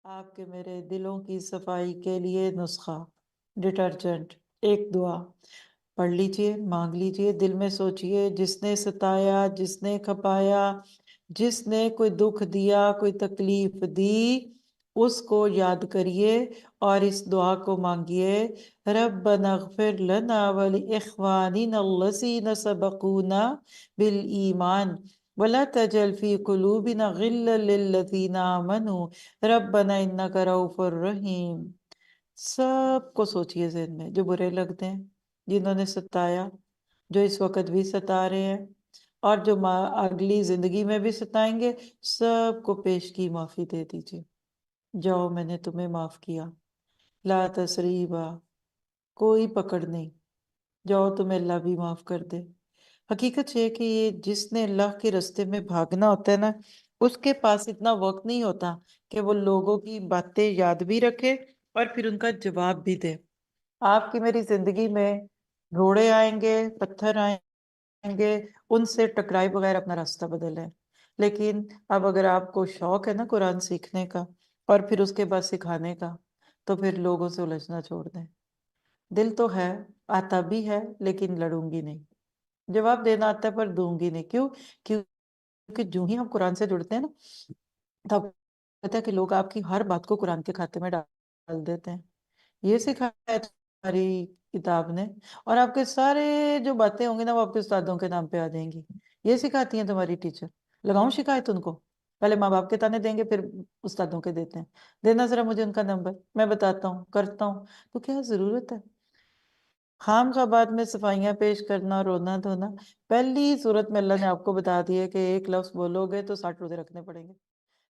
آپ کے میرے دلوں کی صفائی کے لیے نسخہ ڈٹرجنٹ ایک دعا پڑھ لیجئے، مانگ لیجئے، دل میں سوچئے جس نے ستایا، جس نے کھپایا، جس نے کوئی دکھ دیا، کوئی تکلیف دی، اس کو یاد کریے اور اس دعا کو مانگیے، ربنا اغفر لنا ولاخواننا الذین سبقونا بالایمان ولا تجعل فی قلوبنا غلا للذین آمنوا ربنا انک رؤوف رحیم۔ سب کو سوچئے ذہن میں جو برے لگتے ہیں، جنہوں نے ستایا، جو اس وقت بھی ستا رہے ہیں اور جو اگلی زندگی میں بھی ستائیں گے، سب کو پیش کی معافی دے دیجیے۔ جاؤ میں نے تمہیں معاف کیا، لا تسریبا، کوئی پکڑ نہیں، جاؤ تمہیں اللہ بھی معاف کر دے۔ حقیقت یہ ہے کہ یہ جس نے اللہ کے رستے میں بھاگنا ہوتا ہے نا، اس کے پاس اتنا وقت نہیں ہوتا کہ وہ لوگوں کی باتیں یاد بھی رکھے اور پھر ان کا جواب بھی دے۔ آپ کی میری زندگی میں روڑے آئیں گے، پتھر آئیں گے، ان سے ٹکرائے بغیر اپنا راستہ بدلیں۔ لیکن اب اگر آپ کو شوق ہے نا قرآن سیکھنے کا اور پھر اس کے بعد سکھانے کا، تو پھر لوگوں سے الجھنا چھوڑ دیں۔ دل تو ہے، آتا بھی ہے، لیکن لڑوں گی نہیں، جواب دینا آتا ہے پر دوں گی نہیں۔ کیونکہ جو ہی ہم قرآن سے جڑتے ہیں نا، تو آپ کو پتا ہے کہ لوگ آپ کی ہر بات کو قرآن کے کھاتے میں ڈال دیتے ہیں۔ یہ سکھایا ہے تمہاری کتاب نے، اور آپ کے سارے جو باتیں ہوں گی نا وہ آپ کے استادوں کے نام پہ آ جائیں گی۔ یہ سکھاتی ہیں تمہاری ٹیچر۔ لگاؤں شکایت ان کو؟ پہلے ماں باپ کے تانے دیں گے، پھر استادوں کے دیتے ہیں۔ دینا ذرا مجھے ان کا نمبر، میں بتاتا ہوں، کرتا ہوں۔ تو کیا ضرورت ہے خام خواہ بعد میں صفائیاں پیش کرنا، رونا دھونا؟ پہلی صورت میں اللہ نے آپ کو بتا دی ہے کہ ایک لفظ بولو گے تو 60 روزے رکھنے پڑیں گے۔